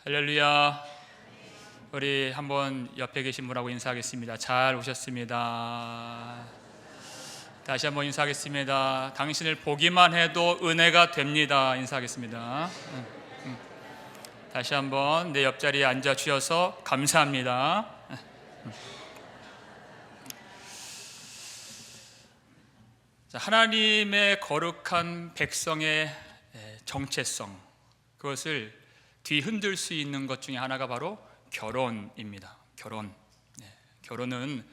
할렐루야. 우리 한번 옆에 계신 분하고 인사하겠습니다. 잘 오셨습니다. 다시 한번 인사하겠습니다. 당신을 보기만 해도 은혜가 됩니다. 인사하겠습니다. 다시 한번 내 옆자리에 앉아 주셔서 감사합니다. 하나님의 거룩한 백성의 정체성, 그것을 뒤흔들 수 있는 것 중에 하나가 바로 결혼입니다. 결혼은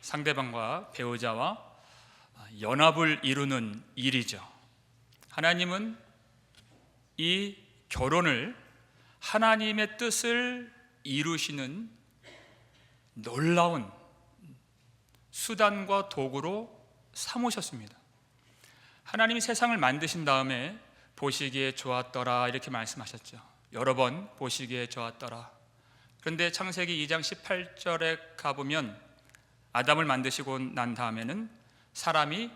상대방과 배우자와 연합을 이루는 일이죠. 하나님은 이 결혼을 하나님의 뜻을 이루시는 놀라운 수단과 도구로 삼으셨습니다. 하나님이 세상을 만드신 다음에 보시기에 좋았더라 이렇게 말씀하셨죠. 여러 번 보시기에 좋았더라. 그런데 창세기 2장 18절에 가보면 아담을 만드시고 난 다음에는 사람이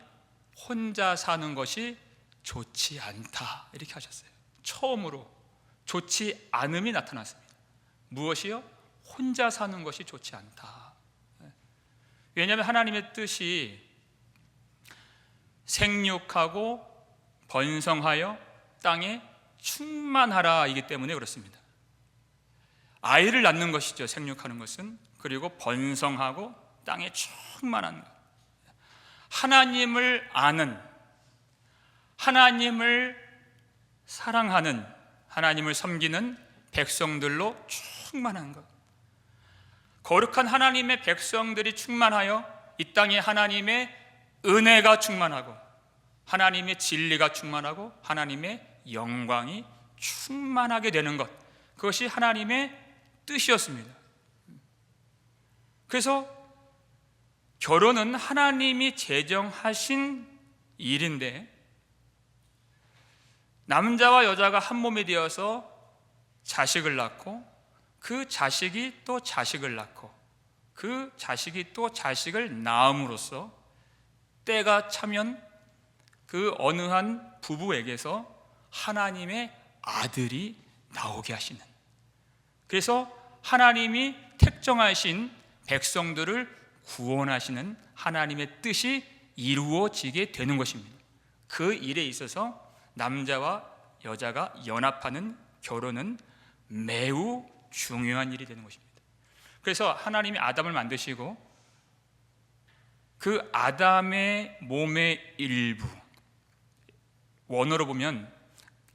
혼자 사는 것이 좋지 않다 이렇게 하셨어요. 처음으로 좋지 않음이 나타났습니다. 무엇이요? 혼자 사는 것이 좋지 않다. 왜냐하면 하나님의 뜻이 생육하고 번성하여 땅에 충만하라 이기 때문에 그렇습니다. 아이를 낳는 것이죠. 생육하는 것은. 그리고 번성하고 땅에 충만한 것. 하나님을 아는, 하나님을 사랑하는, 하나님을 섬기는 백성들로 충만한 것. 거룩한 하나님의 백성들이 충만하여 이 땅에 하나님의 은혜가 충만하고 하나님의 진리가 충만하고 하나님의 영광이 충만하게 되는 것, 그것이 하나님의 뜻이었습니다. 그래서 결혼은 하나님이 제정하신 일인데 남자와 여자가 한 몸이 되어서 자식을 낳고 그 자식이 또 자식을 낳고 그 자식이 또 자식을 낳음으로써 때가 차면 그 어느 한 부부에게서 하나님의 아들이 나오게 하시는, 그래서 하나님이 택정하신 백성들을 구원하시는 하나님의 뜻이 이루어지게 되는 것입니다. 그 일에 있어서 남자와 여자가 연합하는 결혼은 매우 중요한 일이 되는 것입니다. 그래서 하나님이 아담을 만드시고 그 아담의 몸의 일부, 원어로 보면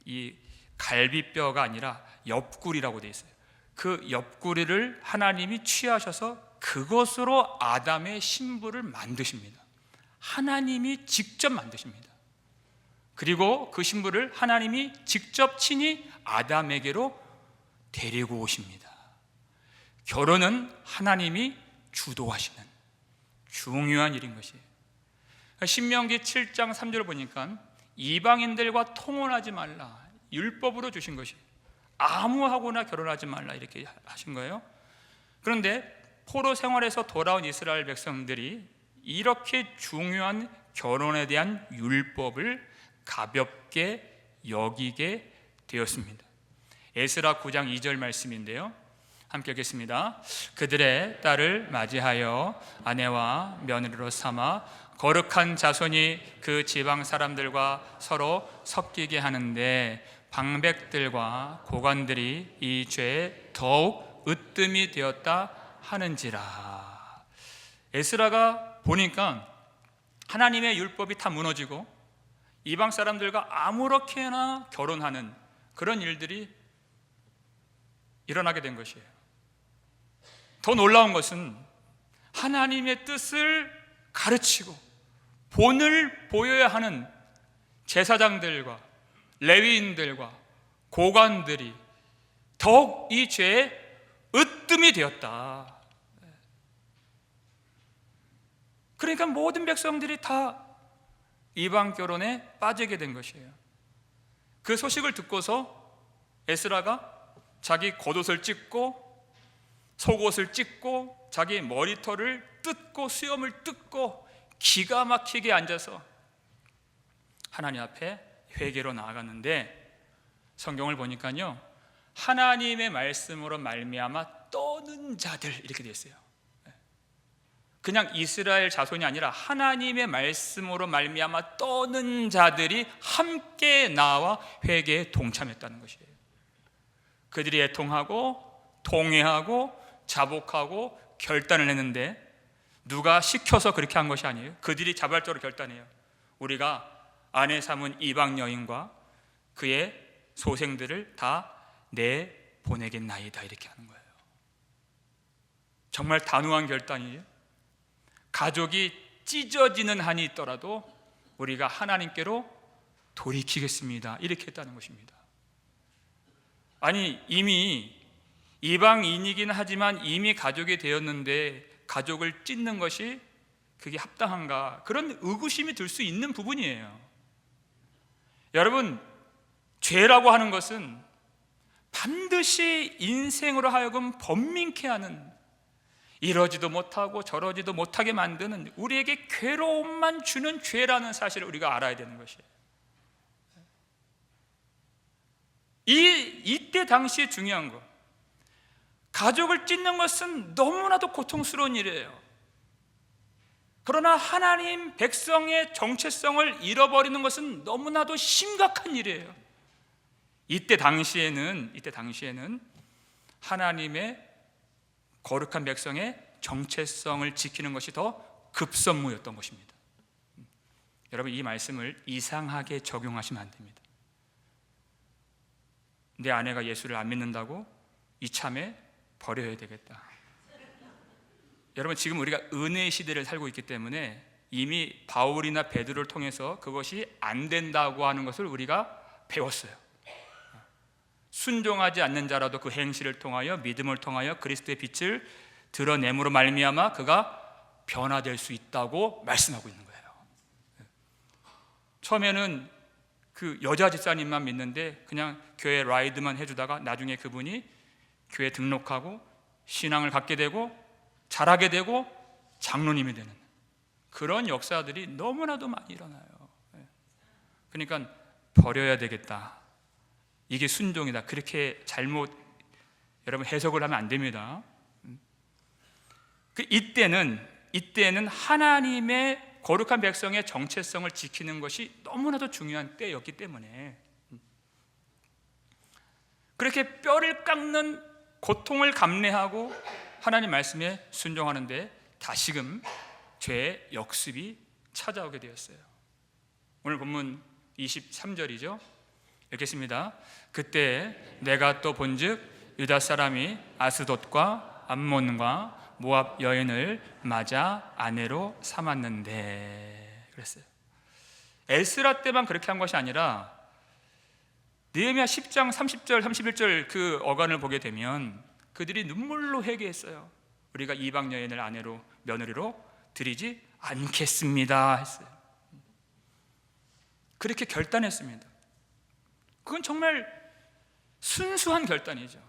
이 갈비뼈가 아니라 옆구리라고 되어 있어요. 그 옆구리를 하나님이 취하셔서 그것으로 아담의 신부를 만드십니다. 하나님이 직접 만드십니다. 그리고 그 신부를 하나님이 직접 친히 아담에게로 데리고 오십니다. 결혼은 하나님이 주도하시는 중요한 일인 것이에요. 신명기 7장 3절을 보니까 이방인들과 통혼하지 말라, 율법으로 주신 것이 아무하고나 결혼하지 말라 이렇게 하신 거예요. 그런데 포로 생활에서 돌아온 이스라엘 백성들이 이렇게 중요한 결혼에 대한 율법을 가볍게 여기게 되었습니다. 에스라 9장 2절 말씀인데요, 함께 읽겠습니다. 그들의 딸을 맞이하여 아내와 며느리로 삼아 거룩한 자손이 그 지방 사람들과 서로 섞이게 하는데 방백들과 고관들이 이 죄에 더욱 으뜸이 되었다 하는지라. 에스라가 보니까 하나님의 율법이 다 무너지고 이방 사람들과 아무렇게나 결혼하는 그런 일들이 일어나게 된 것이에요. 더 놀라운 것은 하나님의 뜻을 가르치고 본을 보여야 하는 제사장들과 레위인들과 고관들이 더욱 이 죄에 으뜸이 되었다. 그러니까 모든 백성들이 다 이방 결혼에 빠지게 된 것이에요. 그 소식을 듣고서 에스라가 자기 겉옷을 찢고 속옷을 찢고 자기 머리털을 뜯고 수염을 뜯고 기가 막히게 앉아서 하나님 앞에 회개로 나아갔는데 성경을 보니까요, 하나님의 말씀으로 말미암아 떠는 자들 이렇게 되어 있어요. 그냥 이스라엘 자손이 아니라 하나님의 말씀으로 말미암아 떠는 자들이 함께 나와 회개에 동참했다는 것이에요. 그들이 애통하고 동의하고 자복하고 결단을 했는데 누가 시켜서 그렇게 한 것이 아니에요. 그들이 자발적으로 결단해요. 우리가 아내 삼은 이방 여인과 그의 소생들을 다 내보내겠나이다 이렇게 하는 거예요. 정말 단호한 결단이에요. 가족이 찢어지는 한이 있더라도 우리가 하나님께로 돌이키겠습니다 이렇게 했다는 것입니다. 아니 이미 이방인이긴 하지만 이미 가족이 되었는데 가족을 찢는 것이 그게 합당한가, 그런 의구심이 들 수 있는 부분이에요. 여러분, 죄라고 하는 것은 반드시 인생으로 하여금 번민케 하는, 이러지도 못하고 저러지도 못하게 만드는, 우리에게 괴로움만 주는 죄라는 사실을 우리가 알아야 되는 것이에요. 이때 당시에 중요한 거, 가족을 찢는 것은 너무나도 고통스러운 일이에요. 그러나 하나님 백성의 정체성을 잃어버리는 것은 너무나도 심각한 일이에요. 이때 당시에는 하나님의 거룩한 백성의 정체성을 지키는 것이 더 급선무였던 것입니다. 여러분, 이 말씀을 이상하게 적용하시면 안 됩니다. 내 아내가 예수를 안 믿는다고 이참에 버려야 되겠다. 여러분, 지금 우리가 은혜의 시대를 살고 있기 때문에 이미 바울이나 베드로를 통해서 그것이 안 된다고 하는 것을 우리가 배웠어요. 순종하지 않는 자라도 그 행실을 통하여, 믿음을 통하여 그리스도의 빛을 드러냄으로 말미암아 그가 변화될 수 있다고 말씀하고 있는 거예요. 처음에는 그 여자 집사님만 믿는데 그냥 교회 라이드만 해주다가 나중에 그분이 교회 등록하고 신앙을 갖게 되고 잘하게 되고 장로님이 되는 그런 역사들이 너무나도 많이 일어나요. 그러니까 버려야 되겠다, 이게 순종이다, 그렇게 잘못 여러분 해석을 하면 안 됩니다. 이때는 하나님의 거룩한 백성의 정체성을 지키는 것이 너무나도 중요한 때였기 때문에 그렇게 뼈를 깎는 고통을 감내하고 하나님 말씀에 순종하는데 다시금 죄의 역습이 찾아오게 되었어요. 오늘 본문 23절이죠. 읽겠습니다. 그때 내가 또 본즉 유다 사람이 아스돗과 암몬과 모압 여인을 맞아 아내로 삼았는데 그랬어요. 에스라 때만 그렇게 한 것이 아니라 느헤미야 10장 30절 31절 그 어간을 보게 되면 그들이 눈물로 회개했어요. 우리가 이방 여인을 아내로 며느리로 드리지 않겠습니다 했어요. 그렇게 결단했습니다. 그건 정말 순수한 결단이죠.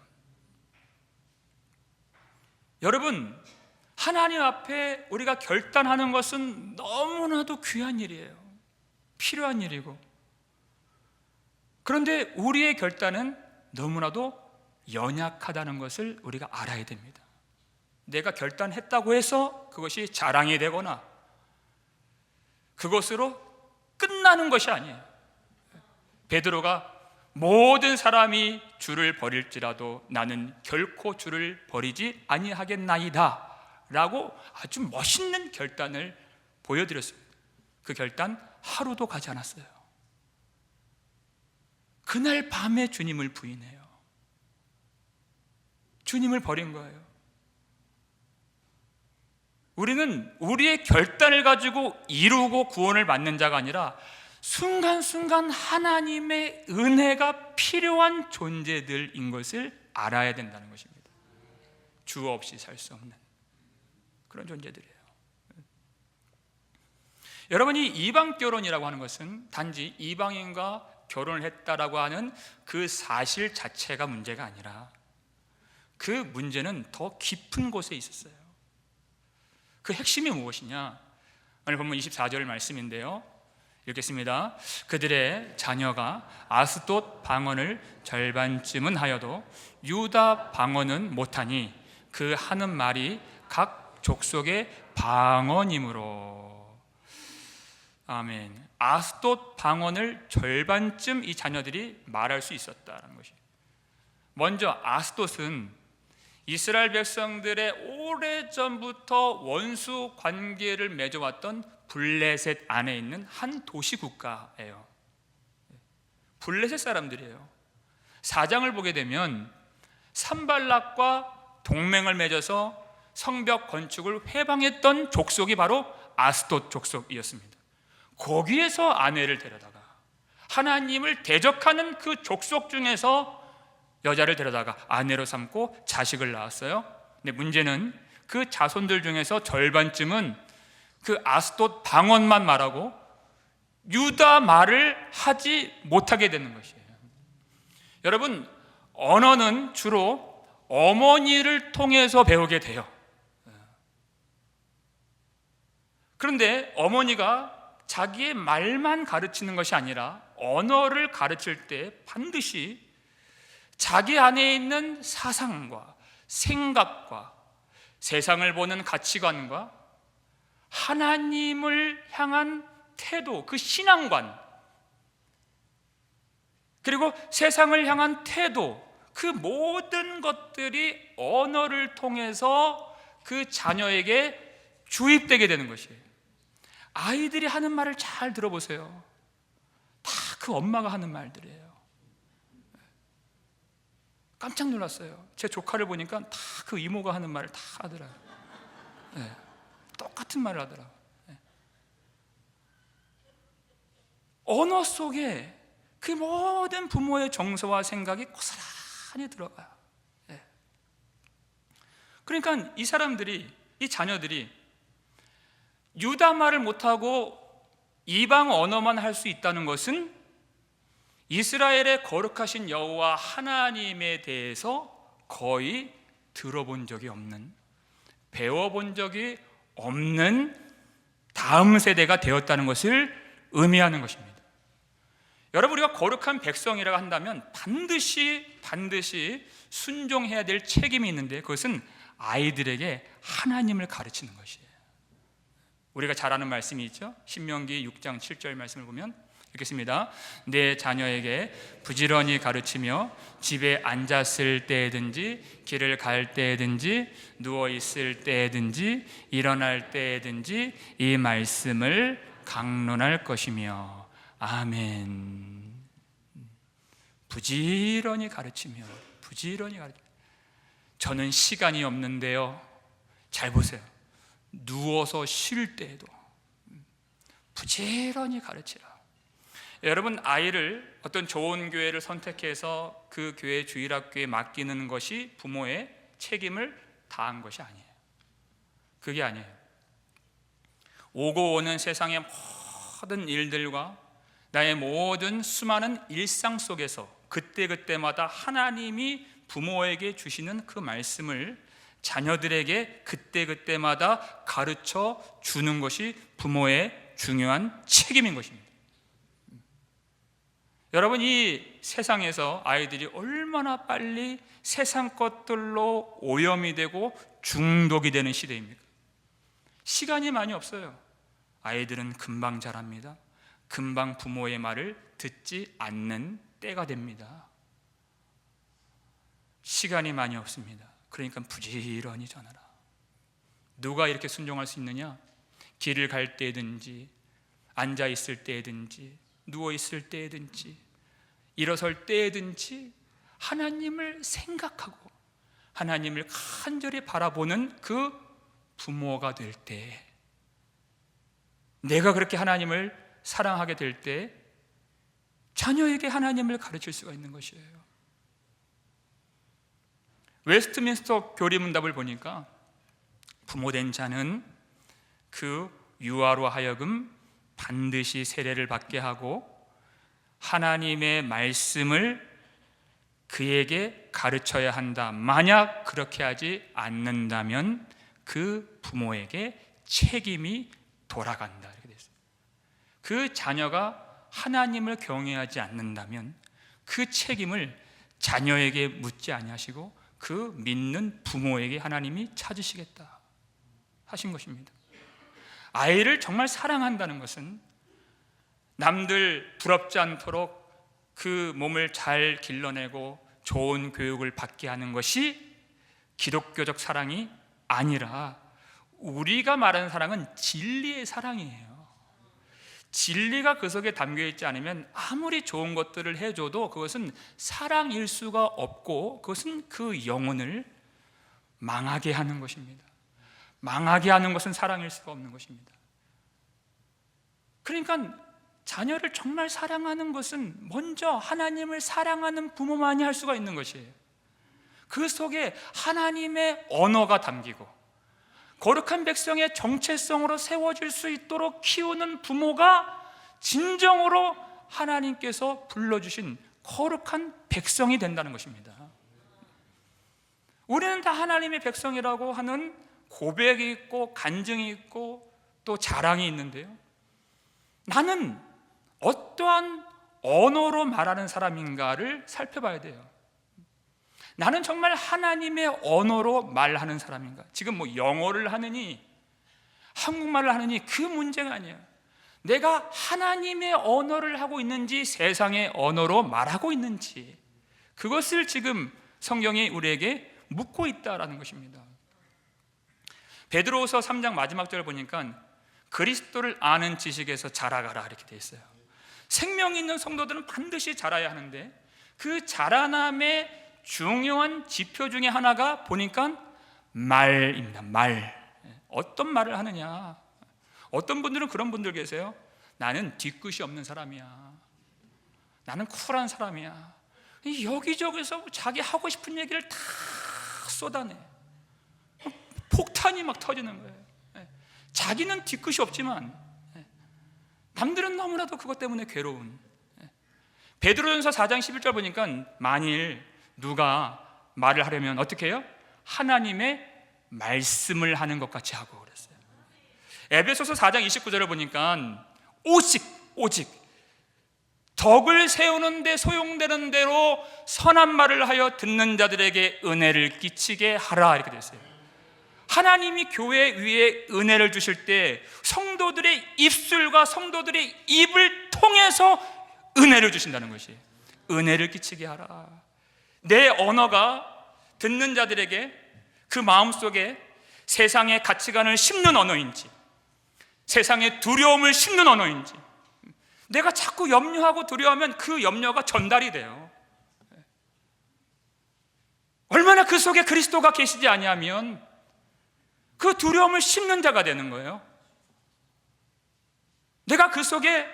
여러분, 하나님 앞에 우리가 결단하는 것은 너무나도 귀한 일이에요. 필요한 일이고, 그런데 우리의 결단은 너무나도 연약하다는 것을 우리가 알아야 됩니다. 내가 결단했다고 해서 그것이 자랑이 되거나 그것으로 끝나는 것이 아니에요. 베드로가 모든 사람이 주를 버릴지라도 나는 결코 주를 버리지 아니하겠나이다 라고 아주 멋있는 결단을 보여드렸습니다. 그 결단 하루도 가지 않았어요. 그날 밤에 주님을 부인해요. 주님을 버린 거예요. 우리는 우리의 결단을 가지고 이루고 구원을 받는 자가 아니라 순간순간 하나님의 은혜가 필요한 존재들인 것을 알아야 된다는 것입니다. 주 없이 살 수 없는 그런 존재들이에요. 여러분이 이방 결혼이라고 하는 것은 단지 이방인과 결혼을 했다라고 하는 그 사실 자체가 문제가 아니라 그 문제는 더 깊은 곳에 있었어요. 그 핵심이 무엇이냐? 오늘 본문 24절 말씀인데요, 읽겠습니다. 그들의 자녀가 아스돗 방언을 절반쯤은 하여도 유다 방언은 못하니 그 하는 말이 각 족속의 방언이므로. 아멘. 아스돗 방언을 절반쯤 이 자녀들이 말할 수 있었다는 것이. 먼저 아스돗은 이스라엘 백성들의 오래전부터 원수 관계를 맺어왔던 블레셋 안에 있는 한 도시 국가예요. 블레셋 사람들이에요. 4장을 보게 되면 산발락과 동맹을 맺어서 성벽 건축을 회방했던 족속이 바로 아스돗 족속이었습니다. 거기에서 아내를 데려다가 하나님을 대적하는 그 족속 중에서 여자를 데려다가 아내로 삼고 자식을 낳았어요. 근데 문제는 그 자손들 중에서 절반쯤은 그 아스돗 방언만 말하고 유다 말을 하지 못하게 되는 것이에요. 여러분, 언어는 주로 어머니를 통해서 배우게 돼요. 그런데 어머니가 자기의 말만 가르치는 것이 아니라 언어를 가르칠 때 반드시 자기 안에 있는 사상과 생각과 세상을 보는 가치관과 하나님을 향한 태도, 그 신앙관, 그리고 세상을 향한 태도, 그 모든 것들이 언어를 통해서 그 자녀에게 주입되게 되는 것이에요. 아이들이 하는 말을 잘 들어보세요. 다 그 엄마가 하는 말들이에요. 깜짝 놀랐어요. 제 조카를 보니까 다 그 이모가 하는 말을 다 하더라고요. 네. 똑같은 말을 하더라고요. 네. 언어 속에 그 모든 부모의 정서와 생각이 고스란히 들어가요. 네. 그러니까 이 사람들이, 이 자녀들이 유다 말을 못하고 이방 언어만 할 수 있다는 것은 이스라엘의 거룩하신 여호와 하나님에 대해서 거의 들어본 적이 없는, 배워본 적이 없는 다음 세대가 되었다는 것을 의미하는 것입니다. 여러분, 우리가 거룩한 백성이라고 한다면 반드시 순종해야 될 책임이 있는데, 그것은 아이들에게 하나님을 가르치는 것이에요. 우리가 잘 아는 말씀이 있죠. 신명기 6장 7절 말씀을 보면 읽겠습니다. 내 자녀에게 부지런히 가르치며 집에 앉았을 때든지 길을 갈 때든지 누워 있을 때든지 일어날 때든지 이 말씀을 강론할 것이며. 아멘. 부지런히 가르치며. 저는 시간이 없는데요. 잘 보세요. 누워서 쉴 때에도 부지런히 가르치라. 여러분, 아이를 어떤 좋은 교회를 선택해서 그 교회 주일학교에 맡기는 것이 부모의 책임을 다한 것이 아니에요. 그게 아니에요. 오고 오는 세상의 모든 일들과 나의 모든 수많은 일상 속에서 그때그때마다 하나님이 부모에게 주시는 그 말씀을 자녀들에게 그때그때마다 가르쳐 주는 것이 부모의 중요한 책임인 것입니다. 여러분, 이 세상에서 아이들이 얼마나 빨리 세상 것들로 오염이 되고 중독이 되는 시대입니까? 시간이 많이 없어요. 아이들은 금방 자랍니다. 금방 부모의 말을 듣지 않는 때가 됩니다. 시간이 많이 없습니다. 그러니까 부지런히 전하라. 누가 이렇게 순종할 수 있느냐? 길을 갈 때든지 앉아 있을 때든지 누워 있을 때든지 일어설 때든지 하나님을 생각하고 하나님을 간절히 바라보는 그 부모가 될 때, 내가 그렇게 하나님을 사랑하게 될 때 자녀에게 하나님을 가르칠 수가 있는 것이에요. 웨스트민스터 교리문답을 보니까 부모된 자는 그 유아로 하여금 반드시 세례를 받게 하고 하나님의 말씀을 그에게 가르쳐야 한다. 만약 그렇게 하지 않는다면 그 부모에게 책임이 돌아간다. 이렇게 됐어요. 그 자녀가 하나님을 경외하지 않는다면 그 책임을 자녀에게 묻지 아니하시고 그 믿는 부모에게 하나님이 찾으시겠다 하신 것입니다. 아이를 정말 사랑한다는 것은 남들 부럽지 않도록 그 몸을 잘 길러내고 좋은 교육을 받게 하는 것이 기독교적 사랑이 아니라, 우리가 말하는 사랑은 진리의 사랑이에요. 진리가 그 속에 담겨 있지 않으면 아무리 좋은 것들을 해줘도 그것은 사랑일 수가 없고, 그것은 그 영혼을 망하게 하는 것입니다. 망하게 하는 것은 사랑일 수가 없는 것입니다. 그러니까 자녀를 정말 사랑하는 것은 먼저 하나님을 사랑하는 부모만이 할 수가 있는 것이에요. 그 속에 하나님의 언어가 담기고 거룩한 백성의 정체성으로 세워질 수 있도록 키우는 부모가 진정으로 하나님께서 불러주신 거룩한 백성이 된다는 것입니다. 우리는 다 하나님의 백성이라고 하는 고백이 있고 간증이 있고 또 자랑이 있는데요, 나는 어떠한 언어로 말하는 사람인가를 살펴봐야 돼요. 나는 정말 하나님의 언어로 말하는 사람인가? 지금 뭐 영어를 하느니 한국말을 하느니 그 문제가 아니에요. 내가 하나님의 언어를 하고 있는지 세상의 언어로 말하고 있는지, 그것을 지금 성경이 우리에게 묻고 있다라는 것입니다. 베드로후서 3장 마지막 절을 보니까 그리스도를 아는 지식에서 자라가라 이렇게 돼 있어요. 생명이 있는 성도들은 반드시 자라야 하는데, 그 자라남의 중요한 지표 중에 하나가 보니까 말입니다. 말. 어떤 말을 하느냐. 어떤 분들은 그런 분들 계세요. 나는 뒤끝이 없는 사람이야. 나는 쿨한 사람이야. 여기저기서 자기 하고 싶은 얘기를 다 쏟아내. 폭탄이 막 터지는 거예요. 자기는 뒤끝이 없지만 남들은 너무나도 그것 때문에 괴로운. 베드로전서 4장 11절 보니까 만일 누가 말을 하려면 어떻게 해요? 하나님의 말씀을 하는 것 같이 하고 그랬어요. 에베소서 4장 29절을 보니까 오직 덕을 세우는 데 소용되는 대로 선한 말을 하여 듣는 자들에게 은혜를 끼치게 하라 이렇게 되어 있어요. 하나님이 교회 위에 은혜를 주실 때 성도들의 입술과 성도들의 입을 통해서 은혜를 주신다는 것이, 은혜를 끼치게 하라. 내 언어가 듣는 자들에게 그 마음속에 세상의 가치관을 심는 언어인지, 세상의 두려움을 심는 언어인지, 내가 자꾸 염려하고 두려워하면 그 염려가 전달이 돼요. 얼마나 그 속에 그리스도가 계시지 아니하면 그 두려움을 심는 자가 되는 거예요. 내가 그 속에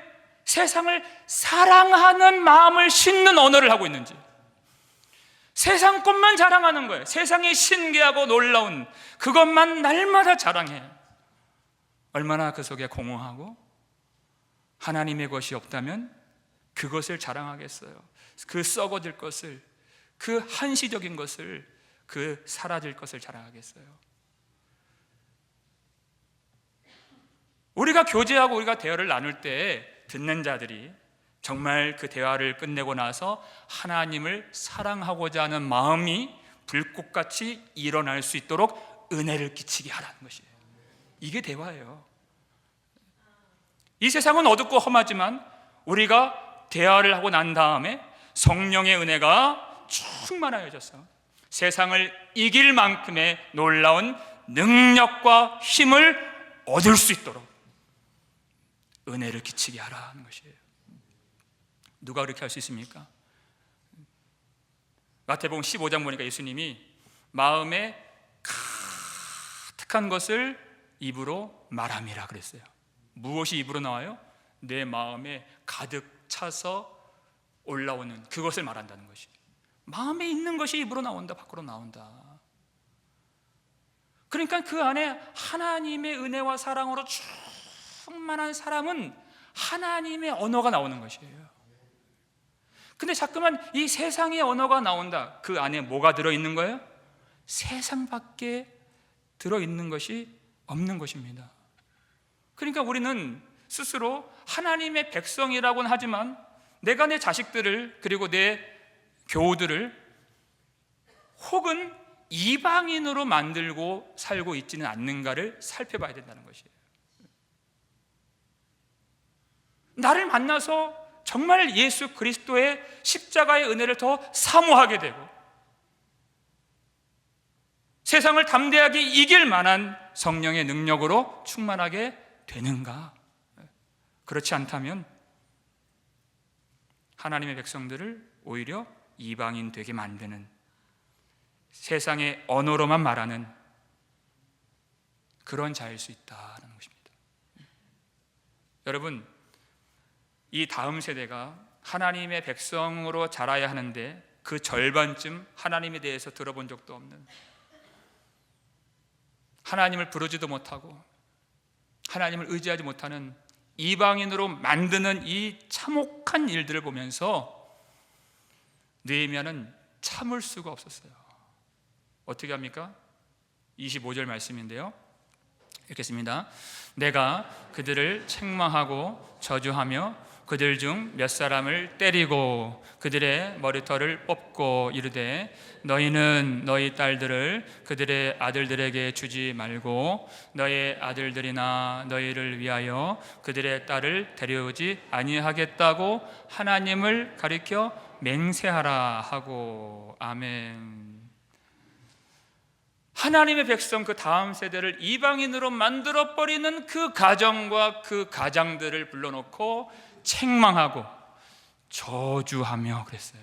세상을 사랑하는 마음을 심는 언어를 하고 있는지, 세상 것만 자랑하는 거예요. 세상이 신기하고 놀라운 그것만 날마다 자랑해요. 얼마나 그 속에 공허하고 하나님의 것이 없다면 그것을 자랑하겠어요. 그 썩어질 것을, 그 한시적인 것을, 그 사라질 것을 자랑하겠어요. 우리가 교제하고 우리가 대화를 나눌 때 듣는 자들이 정말 그 대화를 끝내고 나서 하나님을 사랑하고자 하는 마음이 불꽃같이 일어날 수 있도록 은혜를 끼치게 하라는 것이에요. 이게 대화예요. 이 세상은 어둡고 험하지만 우리가 대화를 하고 난 다음에 성령의 은혜가 충만하여져서 세상을 이길 만큼의 놀라운 능력과 힘을 얻을 수 있도록 은혜를 끼치게 하라는 것이에요. 누가 그렇게 할 수 있습니까? 마태복음 15장 보니까 예수님이 마음에 가득한 것을 입으로 말함이라 그랬어요. 무엇이 입으로 나와요? 내 마음에 가득 차서 올라오는 그것을 말한다는 것이. 마음에 있는 것이 입으로 나온다, 밖으로 나온다. 그러니까 그 안에 하나님의 은혜와 사랑으로 충만한 사람은 하나님의 언어가 나오는 것이에요. 근데 자꾸만 이 세상의 언어가 나온다. 그 안에 뭐가 들어있는 거예요? 세상밖에 들어있는 것이 없는 것입니다. 그러니까 우리는 스스로 하나님의 백성이라고는 하지만 내가 내 자식들을 그리고 내 교우들을 혹은 이방인으로 만들고 살고 있지는 않는가를 살펴봐야 된다는 것이에요. 나를 만나서 정말 예수 그리스도의 십자가의 은혜를 더 사모하게 되고 세상을 담대하게 이길 만한 성령의 능력으로 충만하게 되는가? 그렇지 않다면 하나님의 백성들을 오히려 이방인 되게 만드는, 세상의 언어로만 말하는 그런 자일 수 있다는 것입니다. 여러분, 이 다음 세대가 하나님의 백성으로 자라야 하는데 그 절반쯤 하나님에 대해서 들어본 적도 없는, 하나님을 부르지도 못하고 하나님을 의지하지 못하는 이방인으로 만드는 이 참혹한 일들을 보면서 느헤미야는 참을 수가 없었어요. 어떻게 합니까? 25절 말씀인데요, 읽겠습니다. 내가 그들을 책망하고 저주하며 그들 중 몇 사람을 때리고 그들의 머리털을 뽑고 이르되 너희는 너희 딸들을 그들의 아들들에게 주지 말고 너희 아들들이나 너희를 위하여 그들의 딸을 데려오지 아니하겠다고 하나님을 가리켜 맹세하라 하고. 아멘. 하나님의 백성 그 다음 세대를 이방인으로 만들어버리는 그 가정과 그 가장들을 불러놓고 책망하고 저주하며 그랬어요.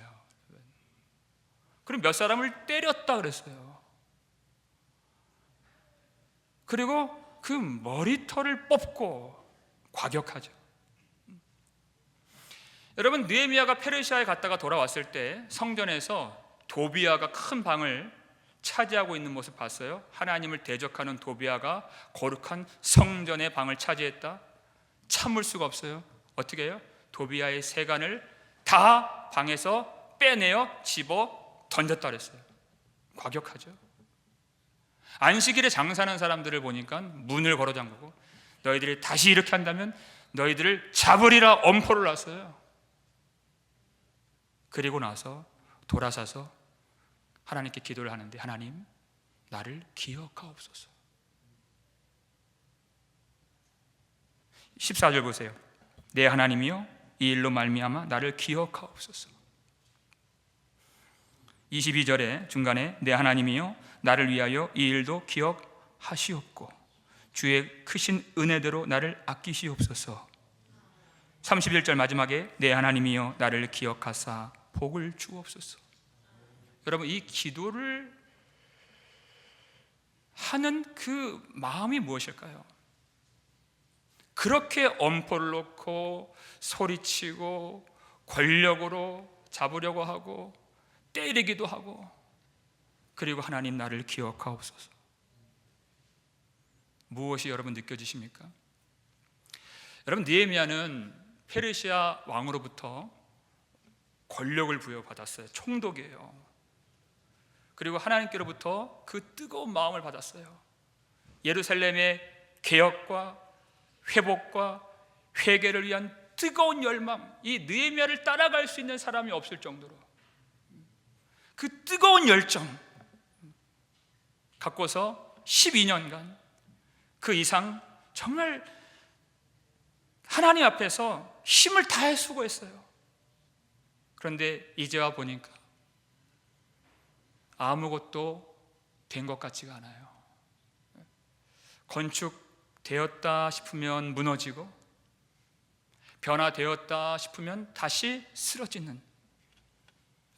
그리고 몇 사람을 때렸다 그랬어요. 그리고 그 머리털을 뽑고 과격하죠. 여러분, 느헤미야가 페르시아에 갔다가 돌아왔을 때 성전에서 도비아가 큰 방을 차지하고 있는 모습 봤어요? 하나님을 대적하는 도비아가 거룩한 성전의 방을 차지했다? 참을 수가 없어요. 어떻게 해요? 도비아의 세간을 다 방에서 빼내어 집어 던졌다 그랬어요. 과격하죠. 안식일에 장사하는 사람들을 보니까 문을 걸어 잠그고 너희들이 다시 이렇게 한다면 너희들을 잡으리라 엄포를 놨어요. 그리고 나서 돌아서서 하나님께 기도를 하는데, 하나님, 나를 기억하옵소서. 14절 보세요. 내 하나님이여, 이 일로 말미암아 나를 기억하옵소서. 22절에 중간에 내 하나님이여, 나를 위하여 이 일도 기억하시옵고 주의 크신 은혜대로 나를 아끼시옵소서. 31절 마지막에 내 하나님이여, 나를 기억하사 복을 주옵소서. 여러분, 이 기도를 하는 그 마음이 무엇일까요? 그렇게 엄포를 놓고 소리치고 권력으로 잡으려고 하고 때리기도 하고, 그리고 하나님 나를 기억하옵소서. 무엇이 여러분 느껴지십니까? 여러분, 느헤미야는 페르시아 왕으로부터 권력을 부여받았어요. 총독이에요. 그리고 하나님께로부터 그 뜨거운 마음을 받았어요. 예루살렘의 개혁과 회복과 회개를 위한 뜨거운 열망, 이 느헤미야를 따라갈 수 있는 사람이 없을 정도로 그 뜨거운 열정 갖고서 12년간 그 이상 정말 하나님 앞에서 힘을 다해 수고했어요. 그런데 이제 와 보니까 아무것도 된 것 같지가 않아요. 건축되었다 싶으면 무너지고 변화되었다 싶으면 다시 쓰러지는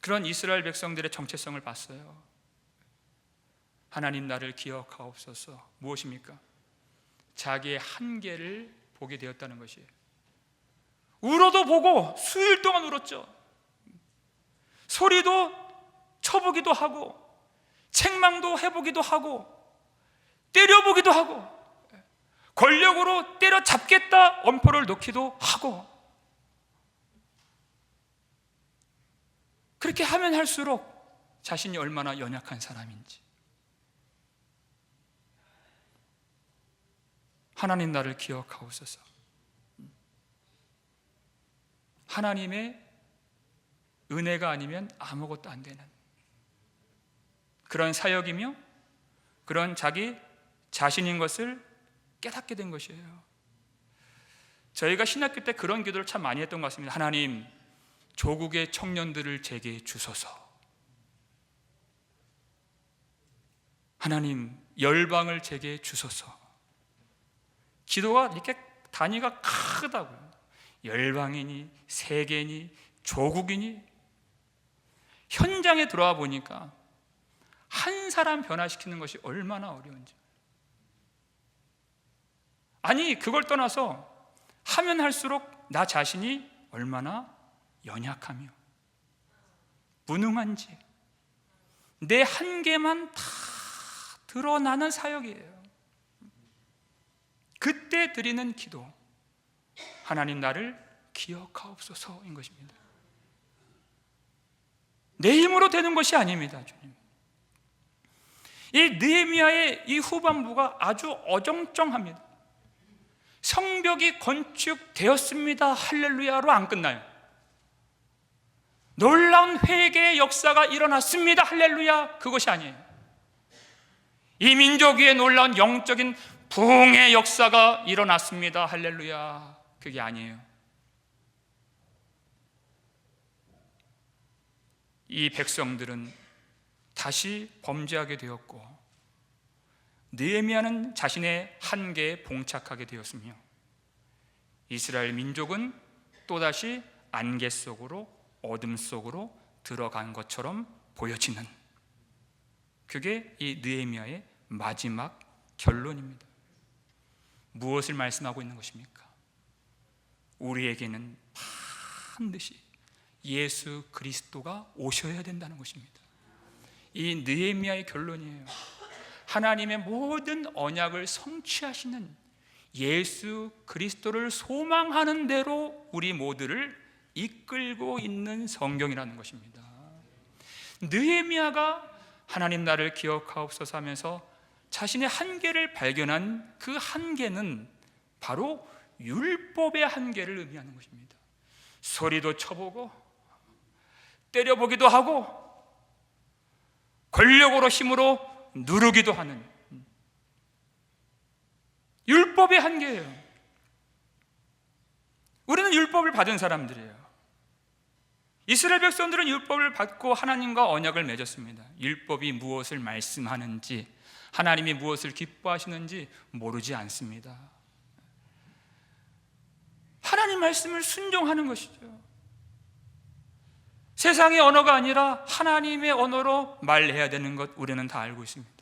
그런 이스라엘 백성들의 정체성을 봤어요. 하나님 나를 기억하옵소서. 무엇입니까? 자기의 한계를 보게 되었다는 것이에요. 울어도 보고 수일 동안 울었죠. 소리도 쳐보기도 하고 책망도 해보기도 하고 때려보기도 하고 권력으로 때려잡겠다 엄포를 놓기도 하고, 그렇게 하면 할수록 자신이 얼마나 연약한 사람인지. 하나님 나를 기억하옵소서. 하나님의 은혜가 아니면 아무것도 안 되는 그런 사역이며 그런 자기 자신인 것을 깨닫게 된 것이에요. 저희가 신학교 때 그런 기도를 참 많이 했던 것 같습니다. 하나님, 조국의 청년들을 제게 주소서. 하나님, 열방을 제게 주소서. 기도가 이렇게 단위가 크다고요. 열방이니 세계니 조국이니. 현장에 들어와 보니까 한 사람 변화시키는 것이 얼마나 어려운지. 아니, 그걸 떠나서 하면 할수록 나 자신이 얼마나 연약하며 무능한지 내 한계만 다 드러나는 사역이에요. 그때 드리는 기도, 하나님 나를 기억하옵소서인 것입니다. 내 힘으로 되는 것이 아닙니다, 주님. 이 느헤미야의 이 후반부가 아주 어정쩡합니다. 성벽이 건축되었습니다, 할렐루야로 안 끝나요. 놀라운 회개의 역사가 일어났습니다, 할렐루야, 그것이 아니에요. 이 민족 위에 놀라운 영적인 부흥의 역사가 일어났습니다, 할렐루야, 그게 아니에요. 이 백성들은 다시 범죄하게 되었고 느헤미야는 자신의 한계에 봉착하게 되었으며 이스라엘 민족은 또다시 안개 속으로 어둠 속으로 들어간 것처럼 보여지는, 그게 이 느헤미야의 마지막 결론입니다. 무엇을 말씀하고 있는 것입니까? 우리에게는 반드시 예수 그리스도가 오셔야 된다는 것입니다. 이 느헤미야의 결론이에요. 하나님의 모든 언약을 성취하시는 예수 그리스도를 소망하는 대로 우리 모두를 이끌고 있는 성경이라는 것입니다. 느헤미야가 하나님 나를 기억하옵소서 하면서 자신의 한계를 발견한 그 한계는 바로 율법의 한계를 의미하는 것입니다. 소리도 쳐보고 때려보기도 하고 권력으로 힘으로 누르기도 하는 율법의 한계예요. 우리는 율법을 받은 사람들이에요. 이스라엘 백성들은 율법을 받고 하나님과 언약을 맺었습니다. 율법이 무엇을 말씀하는지, 하나님이 무엇을 기뻐하시는지 모르지 않습니다. 하나님 말씀을 순종하는 것이죠. 세상의 언어가 아니라 하나님의 언어로 말해야 되는 것 우리는 다 알고 있습니다.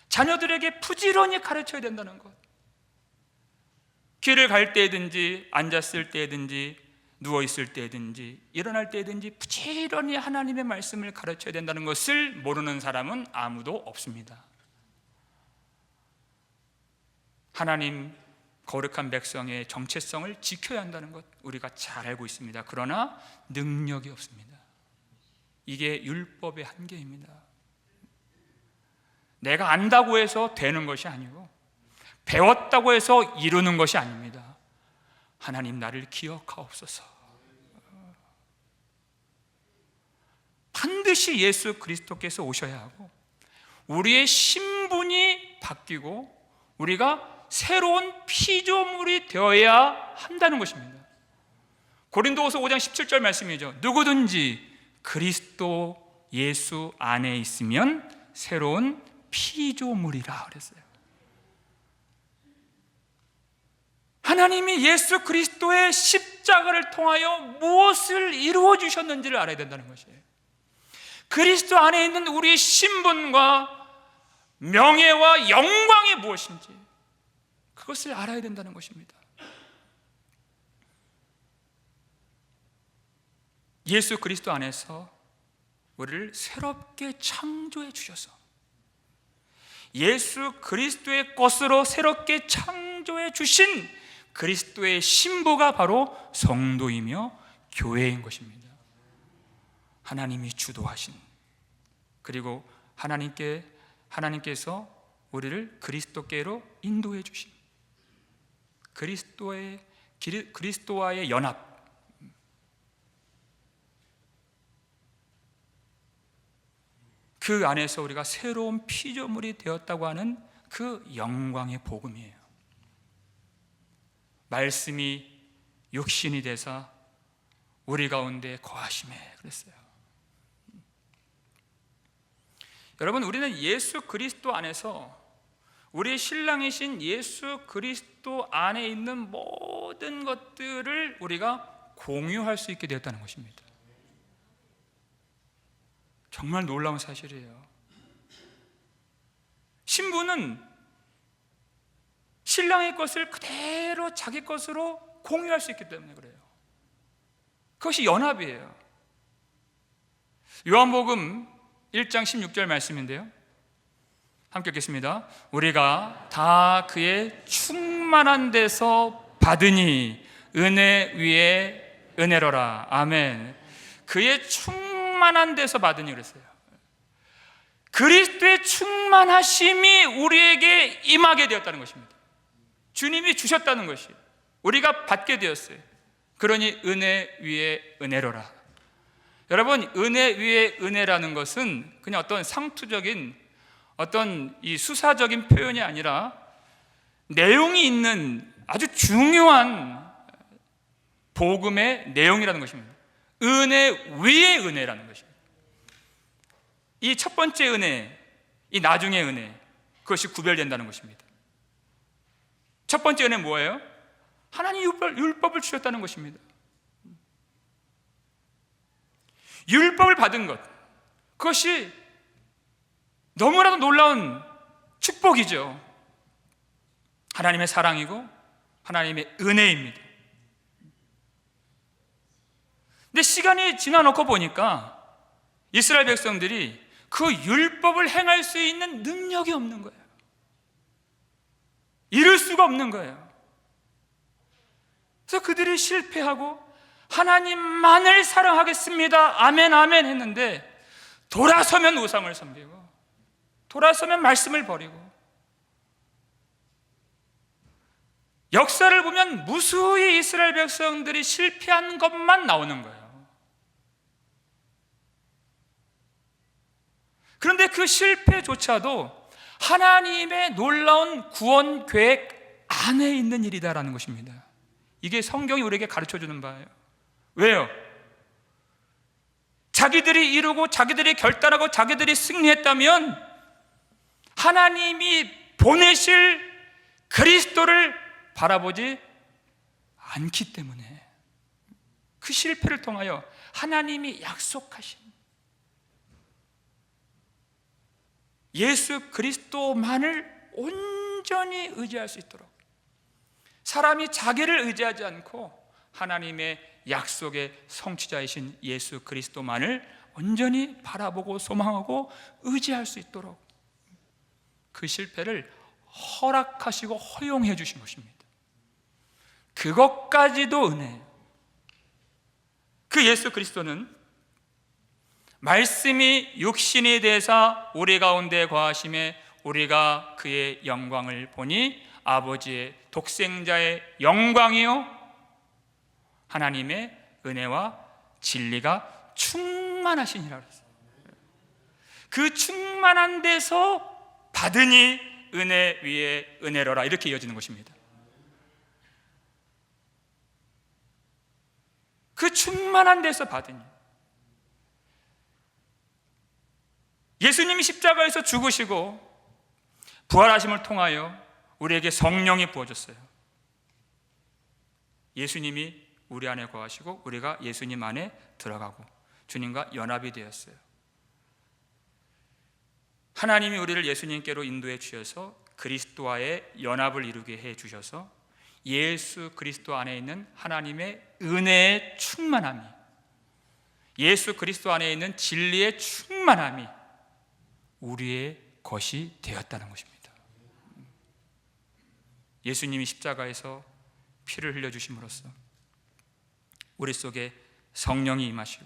자녀들에게 부지런히 가르쳐야 된다는 것, 길을 갈 때든지 앉았을 때든지 누워있을 때든지 일어날 때든지 부지런히 하나님의 말씀을 가르쳐야 된다는 것을 모르는 사람은 아무도 없습니다. 하나님 거룩한 백성의 정체성을 지켜야 한다는 것 우리가 잘 알고 있습니다. 그러나 능력이 없습니다. 이게 율법의 한계입니다. 내가 안다고 해서 되는 것이 아니고 배웠다고 해서 이루는 것이 아닙니다. 하나님 나를 기억하옵소서. 반드시 예수 그리스도께서 오셔야 하고 우리의 신분이 바뀌고 우리가 새로운 피조물이 되어야 한다는 것입니다. 고린도후서 5장 17절 말씀이죠. 누구든지 그리스도 예수 안에 있으면 새로운 피조물이라 그랬어요. 하나님이 예수 그리스도의 십자가를 통하여 무엇을 이루어 주셨는지를 알아야 된다는 것이에요. 그리스도 안에 있는 우리의 신분과 명예와 영광이 무엇인지 그것을 알아야 된다는 것입니다. 예수 그리스도 안에서 우리를 새롭게 창조해 주셔서 예수 그리스도의 것으로 새롭게 창조해 주신 그리스도의 신부가 바로 성도이며 교회인 것입니다. 하나님이 주도하신, 그리고 하나님께서 우리를 그리스도께로 인도해 주신 그리스도의 그리스도와의 연합, 그 안에서 우리가 새로운 피조물이 되었다고 하는 그 영광의 복음이에요. 말씀이 육신이 되사 우리 가운데 거하심에 그랬어요. 여러분, 우리는 예수 그리스도 안에서 우리 신랑이신 예수 그리스도 안에 있는 모든 것들을 우리가 공유할 수 있게 되었다는 것입니다. 정말 놀라운 사실이에요. 신부는 신랑의 것을 그대로 자기 것으로 공유할 수 있기 때문에 그래요. 그것이 연합이에요. 요한복음 1장 16절 말씀인데요, 함께 읽겠습니다. 우리가 다 그의 충만한 데서 받으니 은혜 위에 은혜로라. 아멘. 그의 충만한 데서 받으니 그랬어요. 그리스도의 충만하심이 우리에게 임하게 되었다는 것입니다. 주님이 주셨다는 것이 우리가 받게 되었어요. 그러니 은혜 위에 은혜로라. 여러분, 은혜 위에 은혜라는 것은 그냥 어떤 상투적인 어떤 이 수사적인 표현이 아니라 내용이 있는 아주 중요한 복음의 내용이라는 것입니다. 은혜 위에 은혜라는 것입니다. 이 첫 번째 은혜, 이 나중의 은혜, 그것이 구별된다는 것입니다. 첫 번째 은혜는 뭐예요? 하나님 율법을 주셨다는 것입니다. 율법을 받은 것, 그것이 너무나도 놀라운 축복이죠. 하나님의 사랑이고 하나님의 은혜입니다. 근데 시간이 지나놓고 보니까 이스라엘 백성들이 그 율법을 행할 수 있는 능력이 없는 거예요. 이룰 수가 없는 거예요. 그래서 그들이 실패하고 하나님만을 사랑하겠습니다, 아멘 아멘 했는데, 돌아서면 우상을 섬기고 돌아서면 말씀을 버리고, 역사를 보면 무수히 이스라엘 백성들이 실패한 것만 나오는 거예요. 그런데 그 실패조차도 하나님의 놀라운 구원 계획 안에 있는 일이다라는 것입니다. 이게 성경이 우리에게 가르쳐주는 바예요. 왜요? 자기들이 이루고 자기들이 결단하고 자기들이 승리했다면 하나님이 보내실 그리스도를 바라보지 않기 때문에 그 실패를 통하여 하나님이 약속하신 예수 그리스도만을 온전히 의지할 수 있도록, 사람이 자기를 의지하지 않고 하나님의 약속의 성취자이신 예수 그리스도만을 온전히 바라보고 소망하고 의지할 수 있도록 그 실패를 허락하시고 허용해 주신 것입니다. 그것까지도 은혜예요. 그 예수 그리스도는 말씀이 육신이 되사 우리 가운데 거하심에 우리가 그의 영광을 보니 아버지의 독생자의 영광이요 하나님의 은혜와 진리가 충만하시니라 그랬어요. 그 충만한 데서 받으니 은혜 위에 은혜로라, 이렇게 이어지는 것입니다. 그 충만한 데서 받으니, 예수님이 십자가에서 죽으시고 부활하심을 통하여 우리에게 성령이 부어졌어요. 예수님이 우리 안에 거하시고 우리가 예수님 안에 들어가고 주님과 연합이 되었어요. 하나님이 우리를 예수님께로 인도해 주셔서 그리스도와의 연합을 이루게 해 주셔서 예수 그리스도 안에 있는 하나님의 은혜의 충만함이, 예수 그리스도 안에 있는 진리의 충만함이 우리의 것이 되었다는 것입니다. 예수님이 십자가에서 피를 흘려주심으로써 우리 속에 성령이 임하시고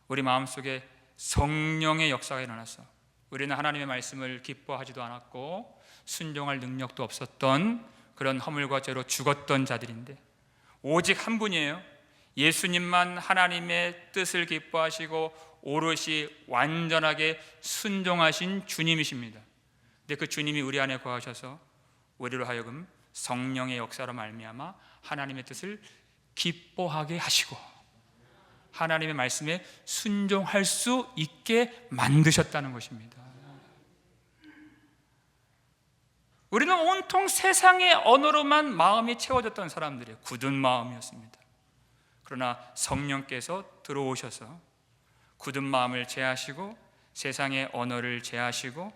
우리 마음속에 성령의 역사가 일어나서 우리는 하나님의 말씀을 기뻐하지도 않았고 순종할 능력도 없었던 그런 허물과 죄로 죽었던 자들인데, 오직 한 분이에요. 예수님만 하나님의 뜻을 기뻐하시고 오롯이 완전하게 순종하신 주님이십니다. 근데 그 주님이 우리 안에 거하셔서 우리로 하여금 성령의 역사로 말미암아 하나님의 뜻을 기뻐하게 하시고 하나님의 말씀에 순종할 수 있게 만드셨다는 것입니다. 우리는 온통 세상의 언어로만 마음이 채워졌던 사람들이에요. 굳은 마음이었습니다. 그러나 성령께서 들어오셔서 굳은 마음을 제하시고 세상의 언어를 제하시고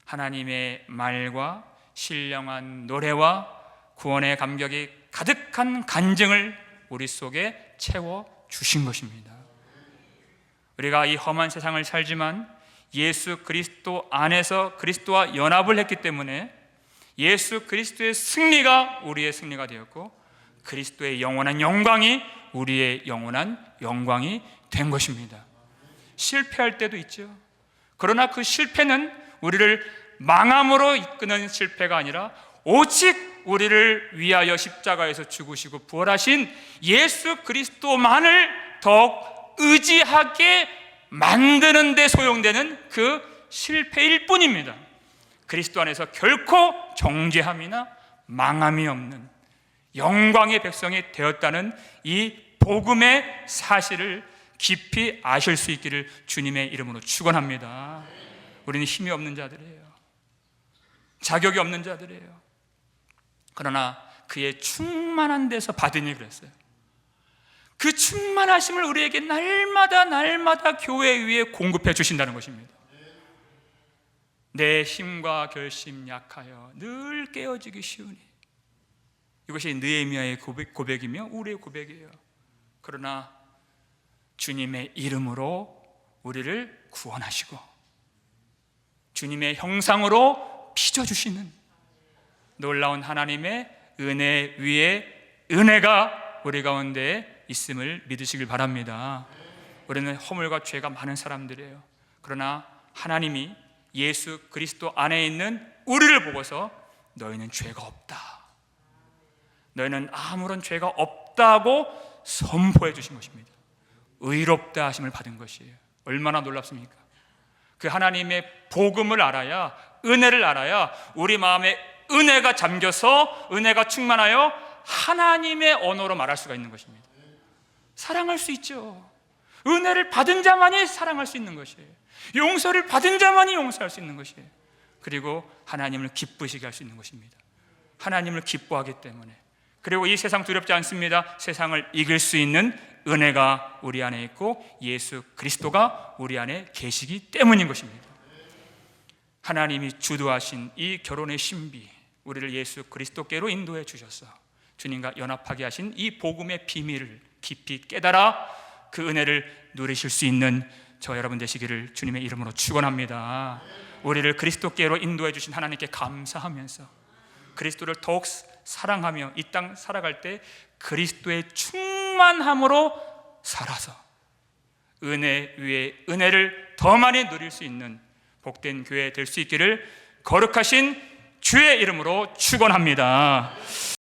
하나님의 말과 신령한 노래와 구원의 감격이 가득한 간증을 우리 속에 채워주신 것입니다. 우리가 이 험한 세상을 살지만 예수 그리스도 안에서 그리스도와 연합을 했기 때문에 예수 그리스도의 승리가 우리의 승리가 되었고 그리스도의 영원한 영광이 우리의 영원한 영광이 된 것입니다. 실패할 때도 있죠. 그러나 그 실패는 우리를 망함으로 이끄는 실패가 아니라 오직 우리를 위하여 십자가에서 죽으시고 부활하신 예수 그리스도만을 더욱 의지하게 만드는 데 소용되는 그 실패일 뿐입니다. 그리스도 안에서 결코 정죄함이나 망함이 없는 영광의 백성이 되었다는 이 복음의 사실을 깊이 아실 수 있기를 주님의 이름으로 축원합니다. 우리는 힘이 없는 자들이에요. 자격이 없는 자들이에요. 그러나 그의 충만한 데서 받으니 그랬어요. 그 충만하심을 우리에게 날마다 교회 위에 공급해 주신다는 것입니다. 내 힘과 결심 약하여 늘 깨어지기 쉬우니. 이것이 느헤미야의 고백이며 우리의 고백이에요. 그러나 주님의 이름으로 우리를 구원하시고 주님의 형상으로 빚어주시는 놀라운 하나님의 은혜 위에 은혜가 우리 가운데 있음을 믿으시길 바랍니다. 우리는 허물과 죄가 많은 사람들이에요. 그러나 하나님이 예수 그리스도 안에 있는 우리를 보고서 너희는 죄가 없다, 너희는 아무런 죄가 없다고 선포해 주신 것입니다. 의롭다 하심을 받은 것이에요. 얼마나 놀랍습니까? 그 하나님의 복음을 알아야, 은혜를 알아야 우리 마음에 은혜가 잠겨서 은혜가 충만하여 하나님의 언어로 말할 수가 있는 것입니다. 사랑할 수 있죠. 은혜를 받은 자만이 사랑할 수 있는 것이에요. 용서를 받은 자만이 용서할 수 있는 것이에요. 그리고 하나님을 기쁘시게 할 수 있는 것입니다. 하나님을 기뻐하기 때문에. 그리고 이 세상 두렵지 않습니다. 세상을 이길 수 있는 은혜가 우리 안에 있고 예수 그리스도가 우리 안에 계시기 때문인 것입니다. 하나님이 주도하신 이 결혼의 신비, 우리를 예수 그리스도께로 인도해 주셔서 주님과 연합하게 하신 이 복음의 비밀을 깊이 깨달아 그 은혜를 누리실 수 있는 저 여러분 되시기를 주님의 이름으로 축원합니다. 우리를 그리스도께로 인도해 주신 하나님께 감사하면서 그리스도를 더욱 사랑하며 이 땅 살아갈 때 그리스도의 충만함으로 살아서 은혜 위에 은혜를 더 많이 누릴 수 있는 복된 교회 될 수 있기를 거룩하신 주의 이름으로 축원합니다.